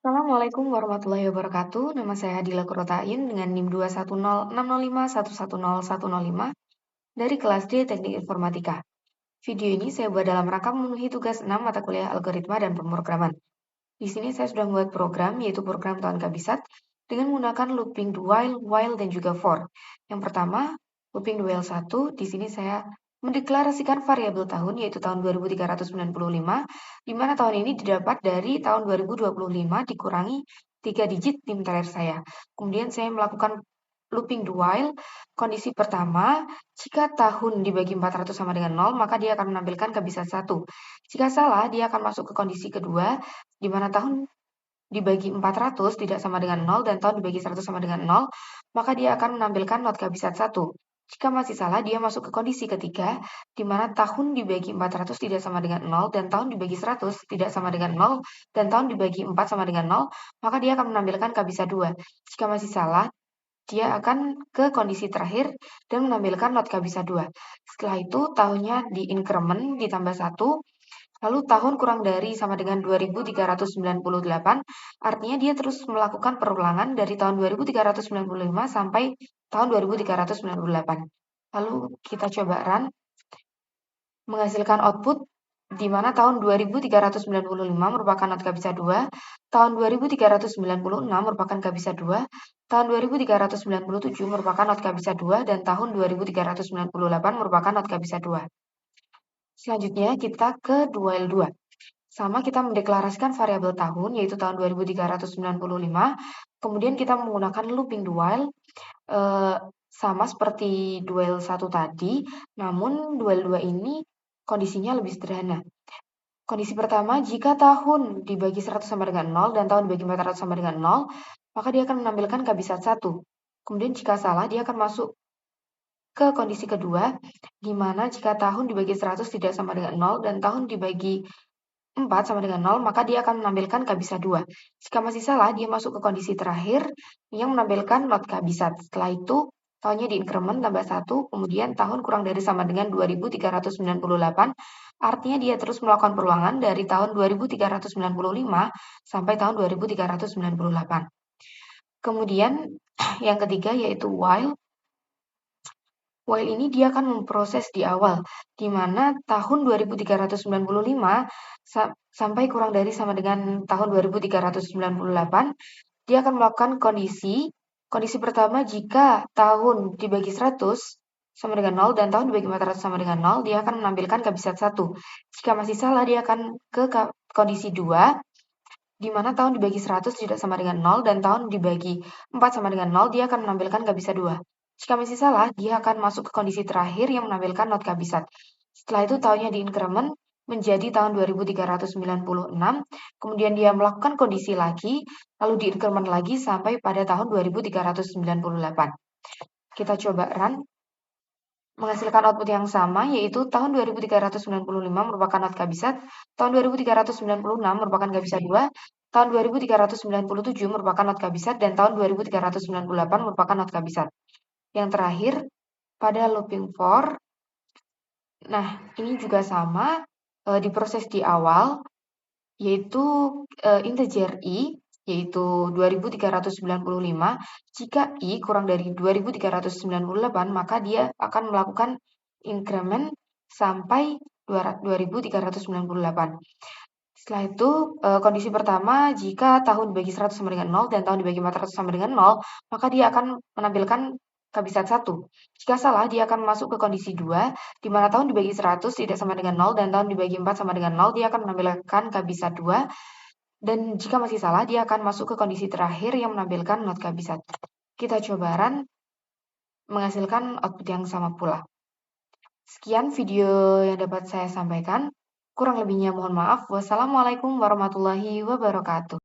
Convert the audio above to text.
Assalamualaikum warahmatullahi wabarakatuh. Nama saya Adila Kurotain dengan NIM 21060510105 dari kelas D Teknik Informatika. Video ini saya buat dalam rangka memenuhi tugas 6 mata kuliah algoritma dan pemrograman. Di sini saya sudah membuat program, yaitu program tahun kabisat, dengan menggunakan looping do while, dan juga for. Yang pertama, looping do while 1, di sini saya mendeklarasikan variabel tahun, yaitu tahun 2395, di mana tahun ini didapat dari tahun 2025 dikurangi 3 digit NIM terakhir saya. Kemudian saya melakukan looping do while, kondisi pertama, jika tahun dibagi 400 sama dengan 0, maka dia akan menampilkan kabisat 1. Jika salah, dia akan masuk ke kondisi kedua, di mana tahun dibagi 400 tidak sama dengan 0 dan tahun dibagi 100 sama dengan 0, maka dia akan menampilkan not kabisat 1. Jika masih salah, dia masuk ke kondisi ketiga, di mana tahun dibagi 400 tidak sama dengan 0 dan tahun dibagi 100 tidak sama dengan 0 dan tahun dibagi 4 sama dengan 0, maka dia akan menampilkan kabisat 2. Jika masih salah, dia akan ke kondisi terakhir dan menampilkan not kabisat 2. Setelah itu, tahunnya di increment ditambah 1, lalu tahun kurang dari sama dengan 2398, artinya dia terus melakukan perulangan dari tahun 2395 sampai tahun 2398. Lalu kita coba run, menghasilkan output di mana tahun 2395 merupakan not kabisat 2, tahun 2396 merupakan kabisat 2, tahun 2397 merupakan not kabisat 2, dan tahun 2398 merupakan not kabisat 2. Selanjutnya kita ke while 2. Sama kita mendeklarasikan variabel tahun, yaitu tahun 2395. Kemudian kita menggunakan looping do while, sama seperti while 1 tadi, namun while 2 ini kondisinya lebih sederhana. Kondisi pertama, jika tahun dibagi 100 sama dengan 0 dan tahun dibagi 400 sama dengan 0, maka dia akan menampilkan kabisat 1. Kemudian jika salah, dia akan masuk ke kondisi kedua, di mana jika tahun dibagi 100 tidak sama dengan 0 dan tahun dibagi 4 sama dengan 0, maka dia akan menampilkan kabisat 2. Jika masih salah, dia masuk ke kondisi terakhir yang menampilkan not kabisat. Setelah itu, tahunnya di increment tambah 1, kemudian tahun kurang dari sama dengan 2398, artinya dia terus melakukan perulangan dari tahun 2395 sampai tahun 2398. Kemudian, yang ketiga yaitu while. While ini dia akan memproses di awal, di mana tahun 2395 sampai kurang dari sama dengan tahun 2398, dia akan melakukan kondisi pertama jika tahun dibagi 100 sama dengan 0 dan tahun dibagi 400 sama dengan 0, dia akan menampilkan kabisat 1. Jika masih salah, dia akan ke kondisi 2, di mana tahun dibagi 100 tidak sama dengan 0 dan tahun dibagi 4 sama dengan 0, dia akan menampilkan kabisat 2. Jika masih salah, dia akan masuk ke kondisi terakhir yang menampilkan not kabisat. Setelah itu tahunnya di increment menjadi tahun 2396, kemudian dia melakukan kondisi lagi, lalu di increment lagi sampai pada tahun 2398. Kita coba run, menghasilkan output yang sama, yaitu tahun 2395 merupakan not kabisat, tahun 2396 merupakan kabisat 2, tahun 2397 merupakan not kabisat, dan tahun 2398 merupakan not kabisat. Yang terakhir, pada looping for, nah ini juga sama, diproses di awal, yaitu integer i, yaitu 2395. Jika i kurang dari 2398, maka dia akan melakukan increment sampai 2398. Setelah itu, kondisi pertama, jika tahun dibagi 100 sama dengan 0 dan tahun dibagi 400 sama dengan 0, maka dia akan menampilkan kabisat 1. Jika salah, dia akan masuk ke kondisi 2, di mana tahun dibagi 100 tidak sama dengan 0 dan tahun dibagi 4 sama dengan 0, dia akan menampilkan kabisat 2. Dan jika masih salah, dia akan masuk ke kondisi terakhir yang menampilkan not kabisat. Kita coba run, menghasilkan output yang sama pula. Sekian video yang dapat saya sampaikan. Kurang lebihnya mohon maaf. Wassalamualaikum warahmatullahi wabarakatuh.